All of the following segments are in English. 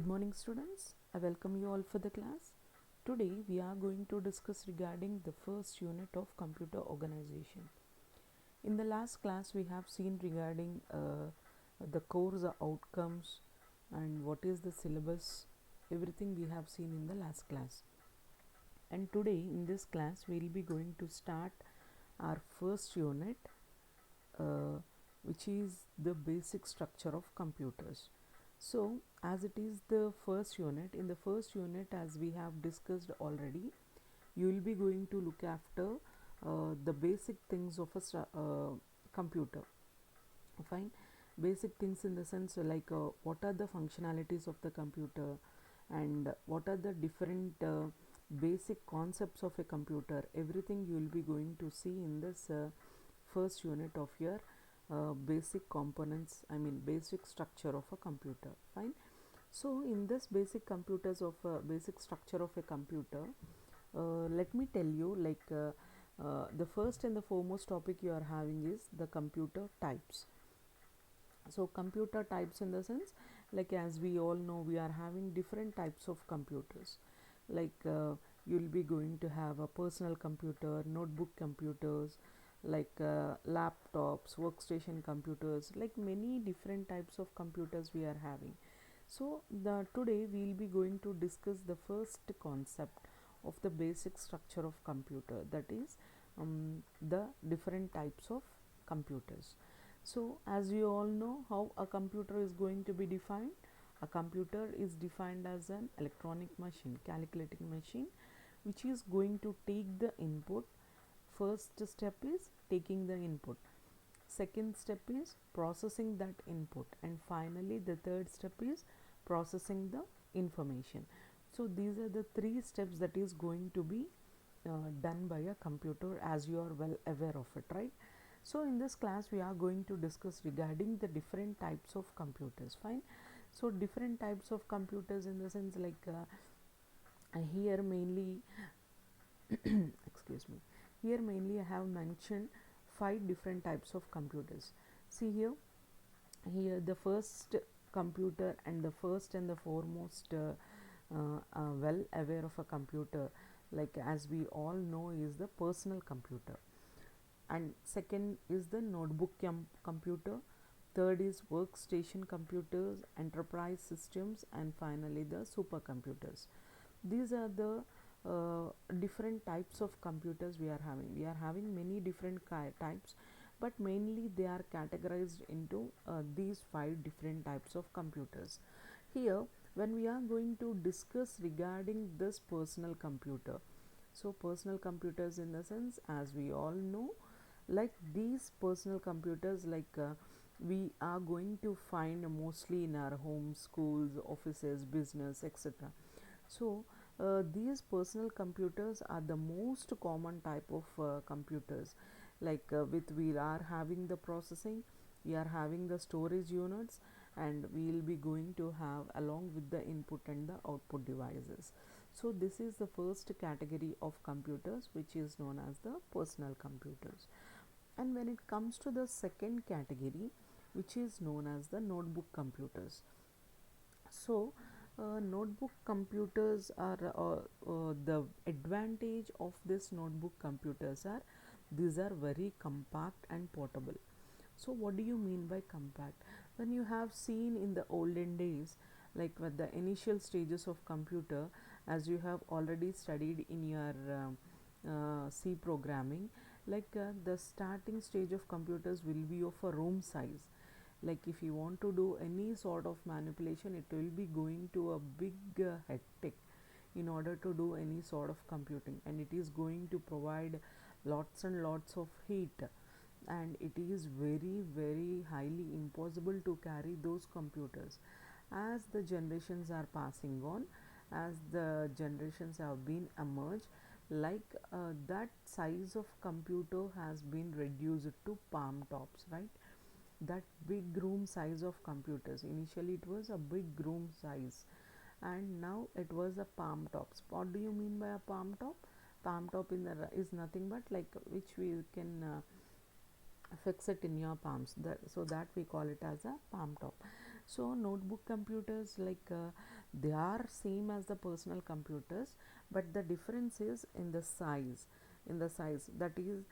morning students, I welcome you all for the class. Today we are going to discuss regarding the first unit of computer organization. In the last class we have seen regarding the course outcomes and what is the syllabus, everything we have seen in the last class. And today in this class we will be going to start our first unit, uh, which is the basic structure of computers. So as it is the first unit, in the first unit, as we have discussed already, you will be going to look after the basic things of a computer. Fine. Basic things in the sense like what are the functionalities of the computer, and what are the different basic concepts of a computer. Everything you will be going to see in this first unit of your basic components, I mean basic structure of a computer. Fine. So in this basic structure of a computer, let me tell you, the first and the foremost topic you are having is the computer types. So computer types in the sense, like as we all know, we are having different types of computers. Like you'll be going to have a personal computer, notebook computers, like laptops, workstation computers, like many different types of computers we are having. So today we'll be going to discuss the first concept of the basic structure of computer, that is the different types of computers. So as you all know how a computer is going to be defined, a computer is defined as an electronic machine, calculating machine, which is going to take the input. First step is taking the input, second step is processing that input, and finally the third step is processing the information. So these are the three steps that is going to be done by a computer, as you are well aware of it, right? So in this class we are going to discuss regarding the different types of computers. Fine. So different types of computers in the sense like here mainly excuse me, here mainly I have mentioned 5 different types of computers. See here the first computer and the first and the foremost well aware of a computer, like as we all know, is the personal computer, and second is the notebook computer, third is workstation computers, enterprise systems, and finally the supercomputers. These are the different types of computers we are having many different types, but mainly they are categorized into these 5 different types of computers. Here when we are going to discuss regarding this personal computer, so personal computers in the sense, as we all know, like these personal computers, we are going to find mostly in our homes, schools, offices, business, etc. So these personal computers are the most common type of computers, with we are having the processing, we are having the storage units, and we will be going to have along with the input and the output devices. So this is the first category of computers, which is known as the personal computers. And when it comes to the second category, which is known as the notebook computers. So notebook computers are the advantage of this notebook computers are, these are very compact and portable. So what do you mean by compact? When you have seen in the olden days, like with the initial stages of computer, as you have already studied in your C programming, the starting stage of computers will be of a room size. Like if you want to do any sort of manipulation, it will be going to a big hectic in order to do any sort of computing, and it is going to provide lots and lots of heat, and it is very very highly impossible to carry those computers. As the generations are passing on, as the generations have been emerged, that size of computer has been reduced to palm tops, right? That big room size of computers, initially it was a big room size, and now it was a palm tops. What do you mean by a palm top? Palm top is nothing but like which we can fix it in your palms, so that we call it as a palm top. So notebook computers, They are same as the personal computers, but the difference is in the size. That is,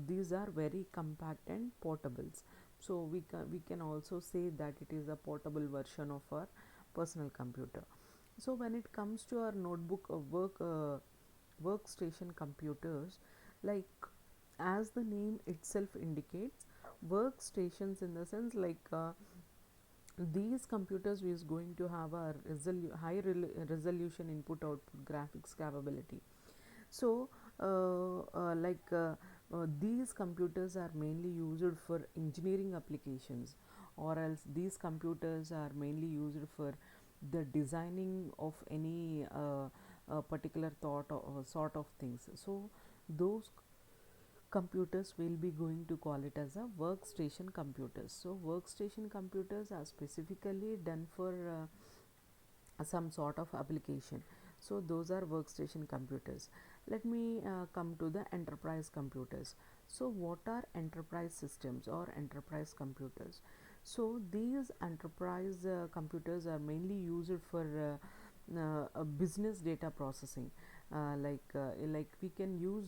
these are very compact and portables. So we can also say that it is a portable version of our personal computer. So when it comes to our notebook workstation computers, like as the name itself indicates, workstations in the sense like these computers is going to have a resolution input output graphics capability. So these computers are mainly used for engineering applications, or else these computers are mainly used for the designing of any particular thought or sort of things. So those computers will be going to call it as a workstation computers. So workstation computers are specifically done for some sort of application. So those are workstation computers. Let me come to the enterprise computers. So what are enterprise systems or enterprise computers? So these enterprise computers are mainly used for business data processing. Like we can use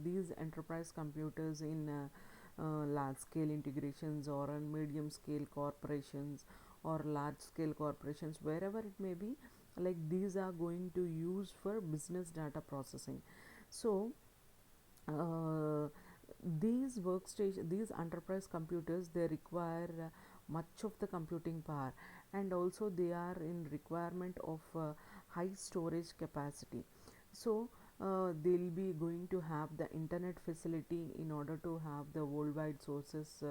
these enterprise computers in large scale integrations, or on medium scale corporations, or large scale corporations, wherever it may be. Like these are going to use for business data processing. So uh, these enterprise computers, they require much of the computing power, and also they are in requirement of high storage capacity. So they'll be going to have the internet facility in order to have the worldwide sources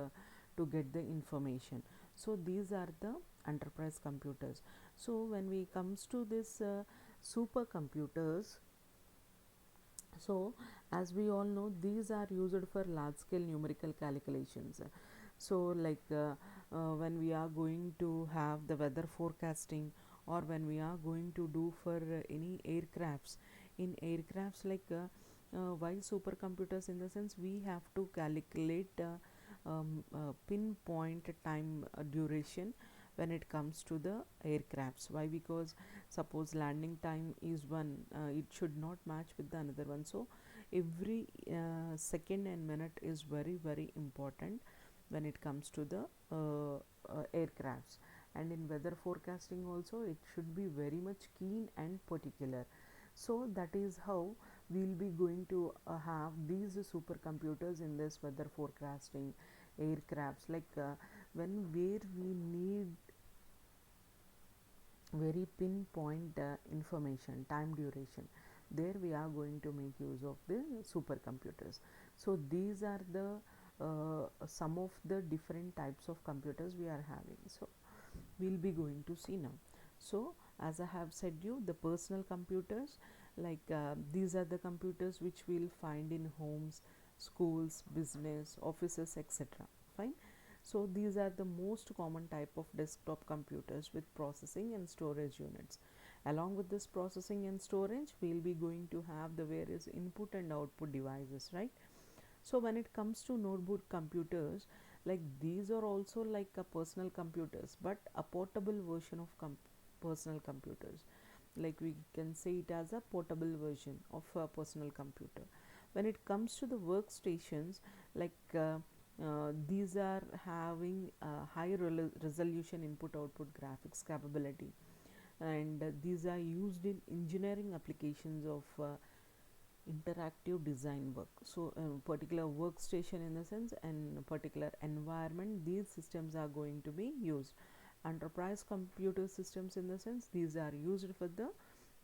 to get the information. So these are the enterprise computers. So when we comes to this supercomputers, so as we all know, these are used for large scale numerical calculations. So when we are going to have the weather forecasting, or when we are going to do for any aircrafts, in aircrafts, why supercomputers, in the sense we have to calculate pinpoint time duration when it comes to the aircrafts. Why? Because suppose landing time is one, it should not match with the another one. So every second and minute is very very important when it comes to the aircrafts. And in weather forecasting also, it should be very much keen and particular. So that is how we'll be going to have these supercomputers in this weather forecasting aircrafts. When where we need very pinpoint information, time duration, there we are going to make use of the supercomputers. So these are the some of the different types of computers we are having. So we'll be going to see now. So as I have said you, the personal computers, these are the computers which we'll find in homes, schools, business, offices, etc. Fine. So these are the most common type of desktop computers with processing and storage units. Along with this processing and storage, we'll be going to have the various input and output devices, right? So when it comes to notebook computers, like these are also like a personal computers, but a portable version of personal computers. Like we can say it as a portable version of a personal computer. When it comes to the workstations, these are having a high resolution input output graphics capability, and these are used in engineering applications of interactive design work. So particular workstation, in the sense, and particular environment, these systems are going to be used. Enterprise computer systems, in the sense, these are used for the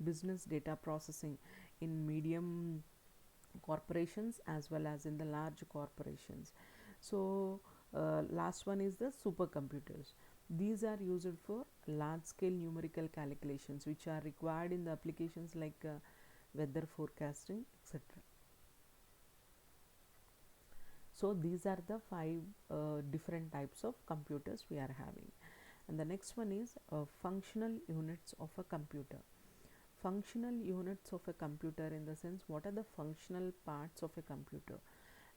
business data processing in medium corporations as well as in the large corporations. So last one is the supercomputers. These are used for large scale numerical calculations which are required in the applications like weather forecasting, etc. So these are the five different types of computers we are having. And the next one is functional units of a computer. Functional units of a computer, in the sense, what are the functional parts of a computer?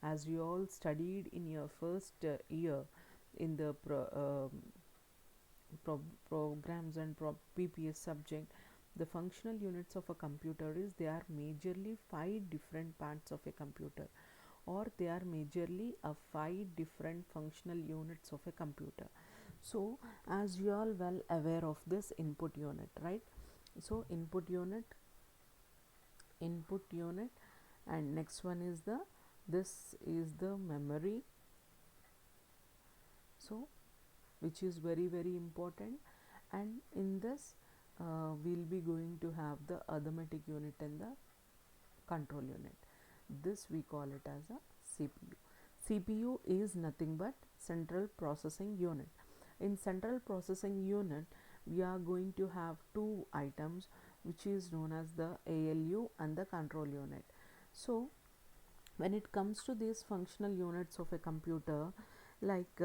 As you all studied in your first year in the programs and PPS subject, the functional units of a computer is they are majorly 5 different parts of a computer, or they are majorly a 5 different functional units of a computer. So as you all well aware of this input unit, right? So input unit, and next one is the, this is the memory, so which is very important. And in this we'll be going to have the arithmetic unit and the control unit. This we call it as a CPU. CPU is nothing but central processing unit. In central processing unit we are going to have two items which is known as the ALU and the control unit. So when it comes to these functional units of a computer, like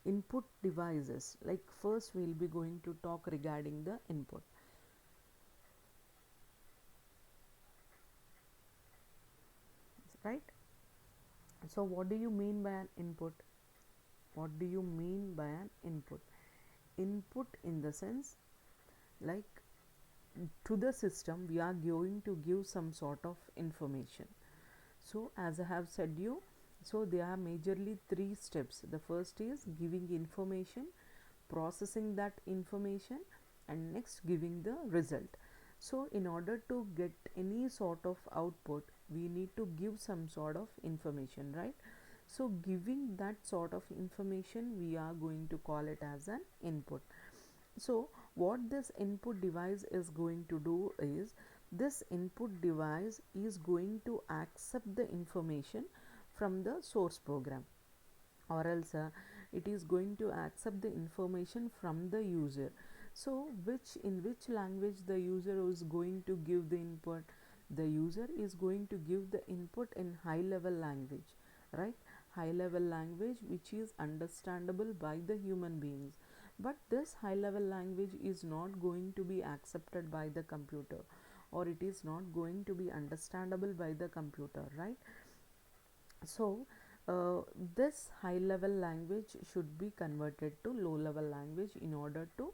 input devices, like first we'll be going to talk regarding the input, right? So what do you mean by an input? What do you mean by an input? Input in the sense, like, to the system we are going to give some sort of information. So as I have said you, so there are majorly 3 steps. The first is giving information, processing that information, and next giving the result. So in order to get any sort of output we need to give some sort of information, right? So giving that sort of information we are going to call it as an input. So what this input device is going to do is, this input device is going to accept the information from the source program, or else it is going to accept the information from the user. So in which language the user is going to give the input? The user is going to give the input in high level language, right? High level language which is understandable by the human beings. But this high level language is not going to be accepted by the computer, or it is not going to be understandable by the computer, right? So this high level language should be converted to low level language in order to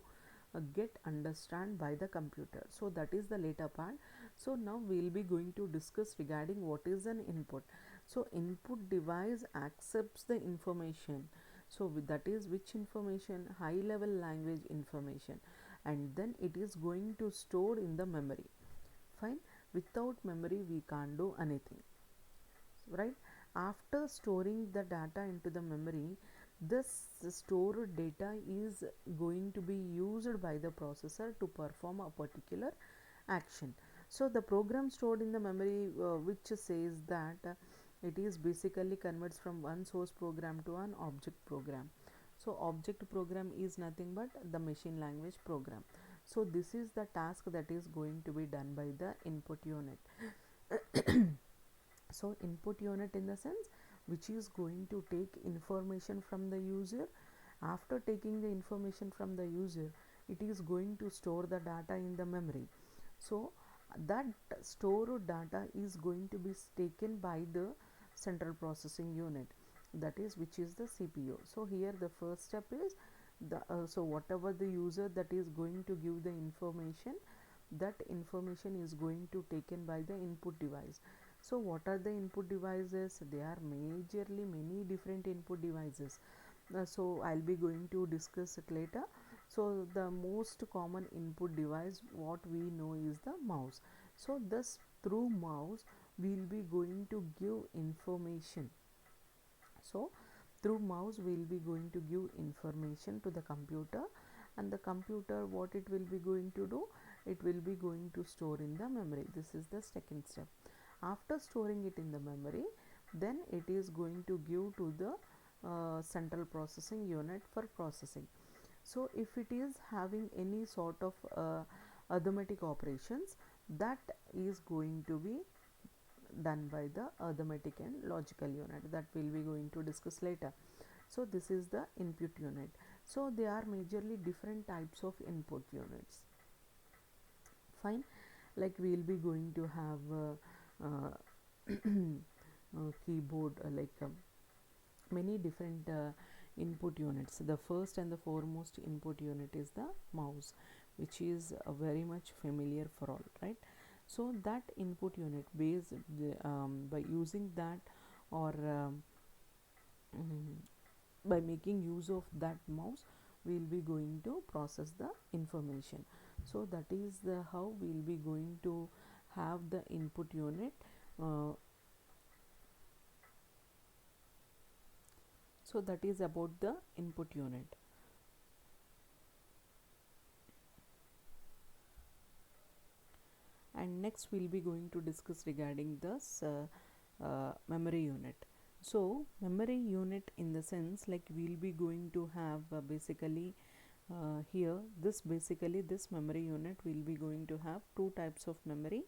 get understand by the computer. So that is the later part. So now we'll be going to discuss regarding what is an input. So input device accepts the information. So that is which information? High level language information, and then it is going to store in the memory. Fine. Without memory we can't do anything, right? After storing the data into the memory, this stored data is going to be used by the processor to perform a particular action. So the program stored in the memory, which says that it is basically converts from one source program to an object program. So object program is nothing but the machine language program. So this is the task that is going to be done by the input unit. So input unit in the sense which is going to take information from the user. After taking the information from the user, it is going to store the data in the memory. So that stored data is going to be taken by the central processing unit, that is which is the CPU. So here the first step is the so whatever the user that is going to give the information, that information is going to taken by the input device. So what are the input devices? There are majorly many different input devices. So I'll be going to discuss it later. So the most common input device what we know is the mouse. So thus through mouse we'll be going to give information. So through mouse we'll be going to give information to the computer, and the computer what it will be going to do, it will be going to store in the memory. This is the second step. After storing it in the memory, then it is going to give to the central processing unit for processing. So if it is having any sort of arithmetic operations, that is going to be done by the arithmetic and logical unit, that will be going to discuss later. So this is the input unit. So there are majorly different types of input units. Fine. Like we will be going to have keyboard, like many different input units. The first and the foremost input unit is the mouse, which is very much familiar for all, right? So that input unit based by using that, or mm, by making use of that mouse, we will be going to process the information. So that is the how we will be going to have the input unit. uh, so that is about the input unit. And next we'll be going to discuss regarding this memory unit. So memory unit, in the sense, like we'll be going to have basically here this basically this memory unit will be going to have two types of memory.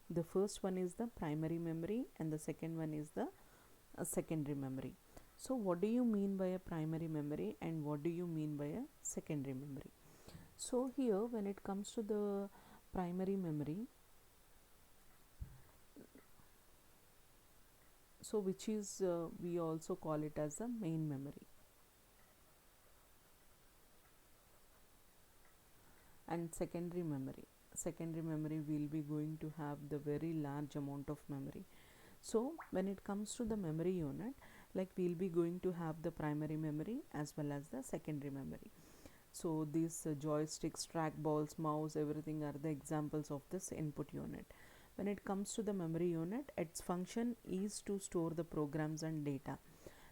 The first one is the primary memory and the second one is the secondary memory. So what do you mean by a primary memory and what do you mean by a secondary memory? So here when it comes to the primary memory, so which is we also call it as the main memory, and secondary memory will be going to have the very large amount of memory. So when it comes to the memory unit, like we'll be going to have the primary memory as well as the secondary memory. So these joysticks, trackballs, mouse, everything are the examples of this input unit. When it comes to the memory unit, its function is to store the programs and data.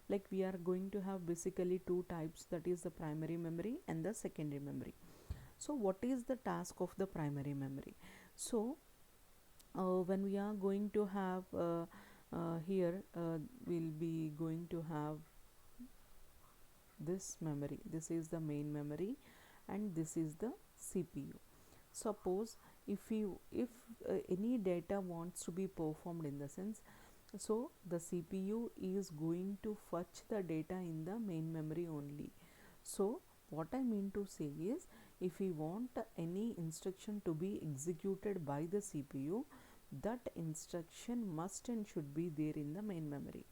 Like we are going to have basically two types, that is the primary memory and the secondary memory. So what is the task of the primary memory? So when we are going to have here we'll be going to have this memory. This is the main memory and this is the CPU. Suppose if any data wants to be performed, in the sense, so the CPU is going to fetch the data in the main memory only. So what I mean to say is, if we want any instruction to be executed by the CPU, that instruction must and should be there in the main memory.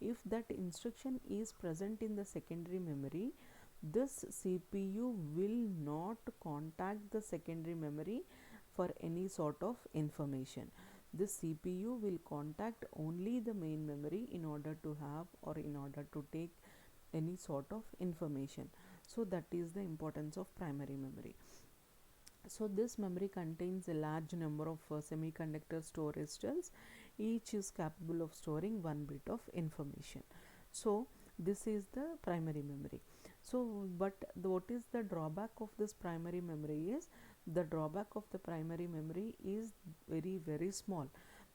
If that instruction is present in the secondary memory, this CPU will not contact the secondary memory for any sort of information. This CPU will contact only the main memory in order to have or in order to take any sort of information. So that is the importance of primary memory. So this memory contains a large number of semiconductor storage cells. Each is capable of storing 1 bit of information. So this is the primary memory. So but what is the drawback of this primary memory is, the drawback of the primary memory is very small.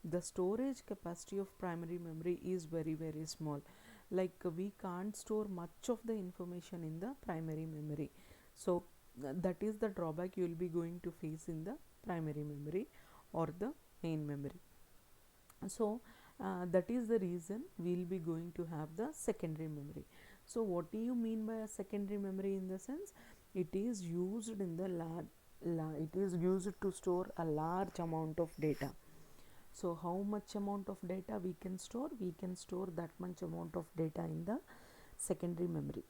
The storage capacity of primary memory is very small. Like we can't store much of the information in the primary memory. So that is the drawback you will be going to face in the primary memory or the main memory. So that is the reason we will be going to have the secondary memory. So what do you mean by a secondary memory? In the sense, it is used in the it is used to store a large amount of data. So how much amount of data we can store? We can store that much amount of data in the secondary memory.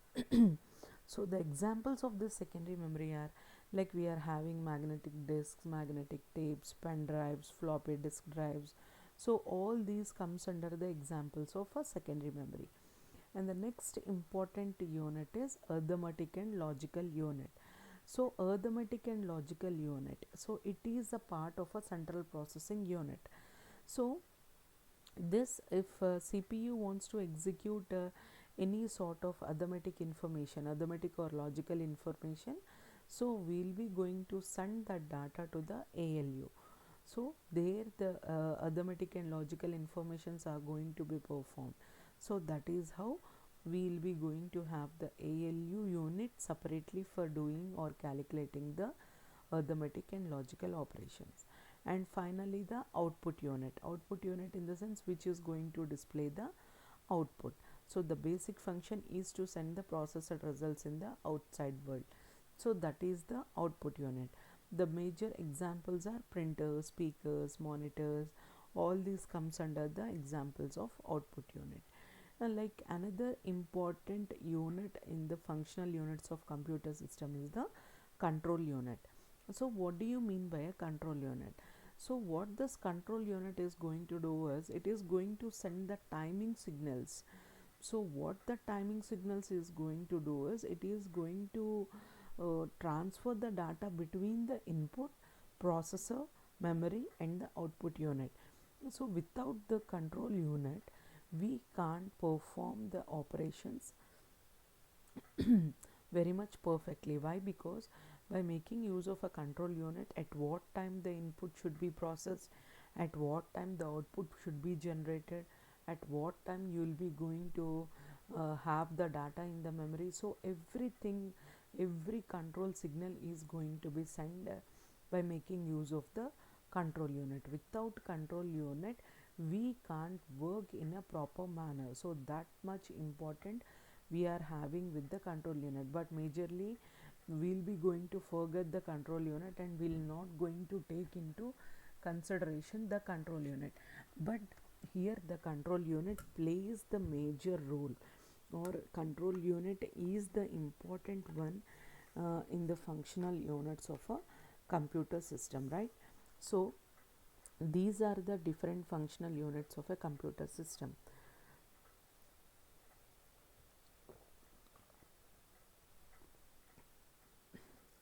So the examples of this secondary memory are, like we are having magnetic disks, magnetic tapes, pen drives, floppy disk drives. So all these comes under the examples of a secondary memory. And the next important unit is arithmetic and logical unit. So arithmetic and logical unit, so it is a part of a central processing unit. So this, if CPU wants to execute any sort of arithmetic information, arithmetic or logical information, so we'll be going to send that data to the ALU. So there the arithmetic and logical informations are going to be performed. So that is how we will be going to have the ALU unit separately for doing or calculating the arithmetic and logical operations. And finally the output unit. Output unit, in the sense, which is going to display the output. So the basic function is to send the processed results in the outside world. So that is the output unit. The major examples are printers, speakers, monitors. All these comes under the examples of output unit. Like another important unit in the functional units of computer system is the control unit. So what do you mean by a control unit? So what this control unit is going to do is it is going to send the timing signals. So what the timing signals is going to do is it is going to transfer the data between the input, processor, memory and the output unit. So without the control unit we can't perform the operations very much perfectly. Why? Because by making use of a control unit, at what time the input should be processed, at what time the output should be generated, at what time you will be going to have the data in the memory. So everything, every control signal is going to be sent by making use of the control unit. Without control unit we can't work in a proper manner. So that much important we are having with the control unit, but majorly we'll be going to forget the control unit and we'll not going to take into consideration the control unit. But here the control unit plays the major role, or control unit is the important one in the functional units of a computer system, right? So these are the different functional units of a computer system.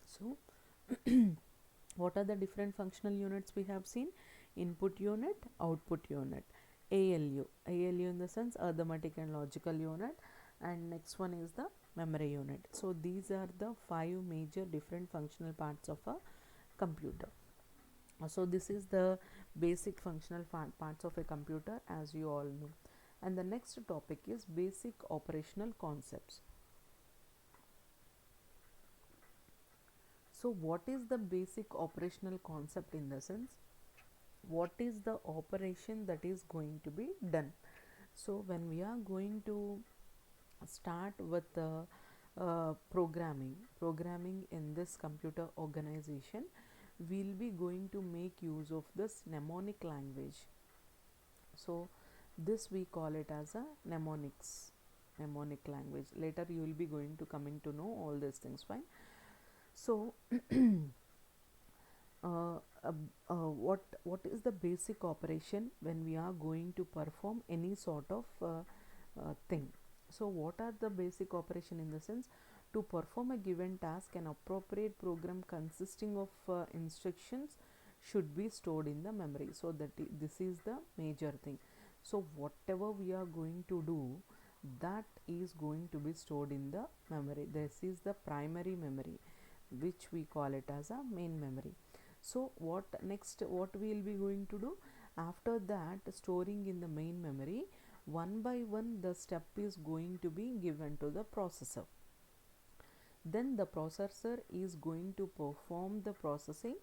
So what are the different functional units we have seen? Input unit, output unit, ALU in the sense arithmetic and logical unit, and next one is the memory unit. So these are the 5 major different functional parts of a computer. So this is the basic functional parts of a computer, as you all know. And the next topic is basic operational concepts. So what is the basic operational concept? In the sense, what is the operation that is going to be done? So when we are going to start with the programming in this computer organization, we'll be going to make use of this mnemonic language. So this we call it as a mnemonic language. Later you will be going to coming to know all these things, fine. So what is the basic operation when we are going to perform any sort of thing? So what are the basic operation? In the sense, to perform a given task, an appropriate program consisting of instructions should be stored in the memory. So that this is the major thing. So whatever we are going to do, that is going to be stored in the memory. This is the primary memory, which we call it as a main memory. So what next, what we will be going to do after that? Storing in the main memory, one by one the step is going to be given to the processor. Then the processor is going to perform the processing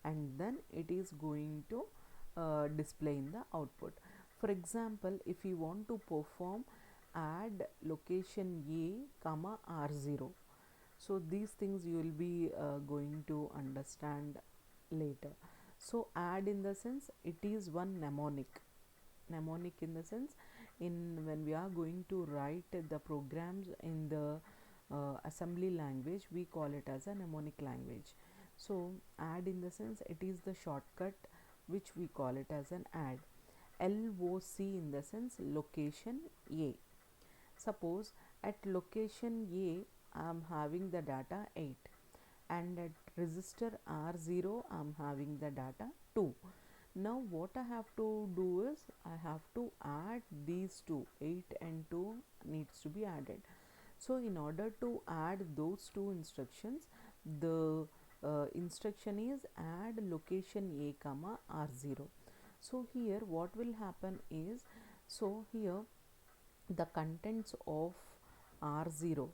and then it is going to display in the output. For example, if you want to perform add location A comma R0, so these things you will be going to understand later. So add in the sense, it is one mnemonic in the sense, in when we are going to write the programs in the assembly language, we call it as a mnemonic language. So add in the sense, it is the shortcut which we call it as an add. LOC in the sense location A. Suppose at location A I am having the data 8 and at register R0 I am having the data 2. Now what I have to do is I have to add these two, 8 and 2 needs to be added. So in order to add those two instructions, the instruction is add location A comma R0. So here what will happen is, so here the contents of R0,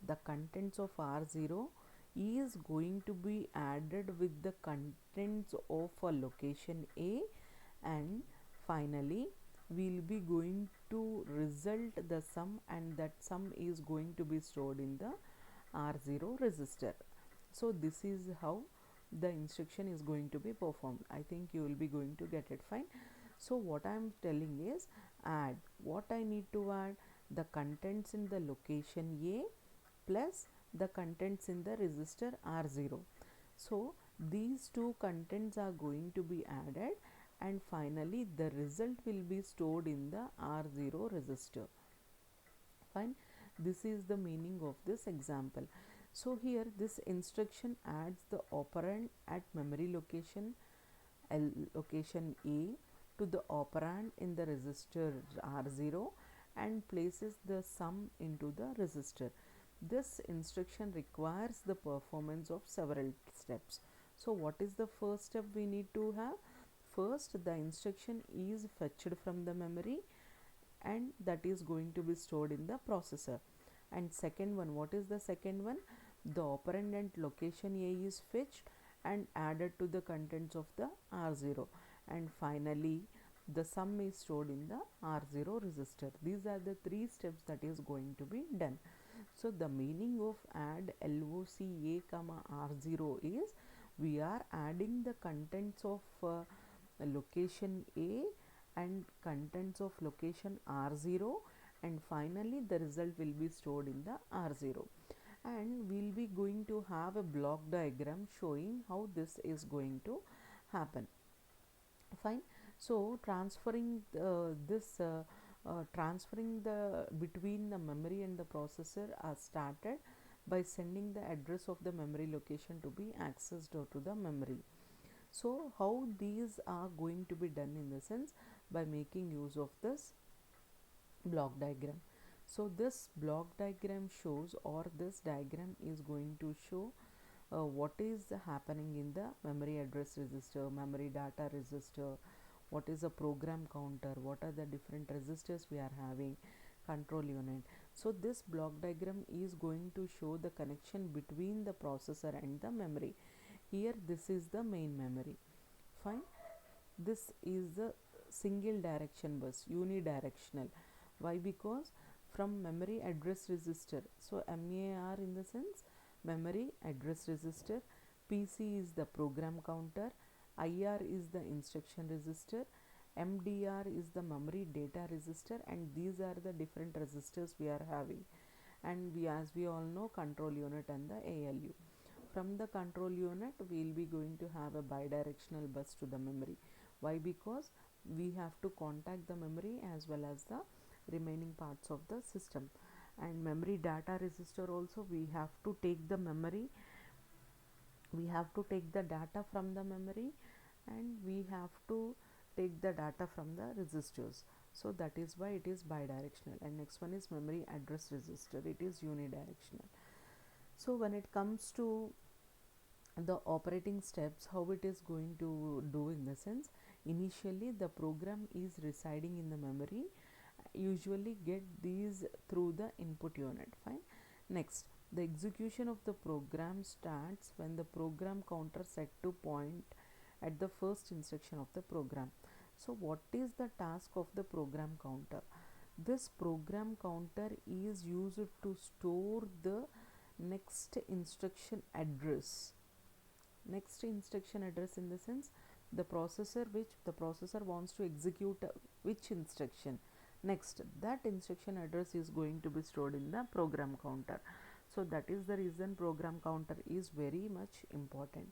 the contents of R0 is going to be added with the contents of a location A, and finally we'll be going to result the sum, and that sum is going to be stored in the R0 register. So this is how the instruction is going to be performed. I think you will be going to get it, fine. So what I am telling is add. What I need to add? the contents in the location A plus the contents in the register R0. So these two contents are going to be added, and finally the result will be stored in the R0 register. Fine, this is the meaning of this example. So here this instruction adds the operand at memory location location A to the operand in the register R0 and places the sum into the register. This instruction requires the performance of several steps. So what is the first step we need to have? First, the instruction is fetched from the memory and that is going to be stored in the processor. And second one, what is the second one? The operand at location A is fetched and added to the contents of the R0, and finally the sum is stored in the R0 register. These are the three steps that is going to be done. So the meaning of add LOC A comma R0 is we are adding the contents of location A and contents of location R0, and finally the result will be stored in the R0, and we'll be going to have a block diagram showing how this is going to happen. Fine. So transferring transferring the between the memory and the processor are started by sending the address of the memory location to be accessed to the memory. So how these are going to be done in the sense by making use of this block diagram. So this block diagram shows, or this diagram is going to show what is happening in the memory address register, memory data register, what is a program counter, what are the different registers we are having, control unit. So this block diagram is going to show the connection between the processor and the memory. Here this is the main memory. Fine. This is the single direction bus, unidirectional. Why? Because from memory address register, so MAR in the sense memory address register, PC is the program counter, IR is the instruction register, MDR is the memory data register, and these are the different registers we are having. And we, as we all know, control unit and the ALU. From the control unit we will be going to have a bidirectional bus to the memory. Why? Because we have to contact the memory as well as the remaining parts of the system. And memory data register also, we have to take the memory, we have to take the data from the memory, and we have to take the data from the registers. So that is why it is bidirectional. And next one is memory address register, it is unidirectional. So when it comes to the operating steps, how it is going to do in the sense, initially the program is residing in the memory, usually get these through the input unit. Fine. Next, the execution of the program starts when the program counter set to point at the first instruction of the program. So what is the task of the program counter? This program counter is used to store the next instruction address. Next instruction address in the sense the processor, which the processor wants to execute which instruction next, that instruction address is going to be stored in the program counter. So that is the reason program counter is very much important,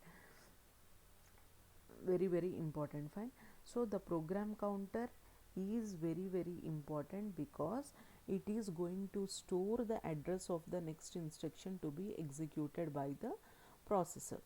very important. Fine. So the program counter is very important because it is going to store the address of the next instruction to be executed by the processor.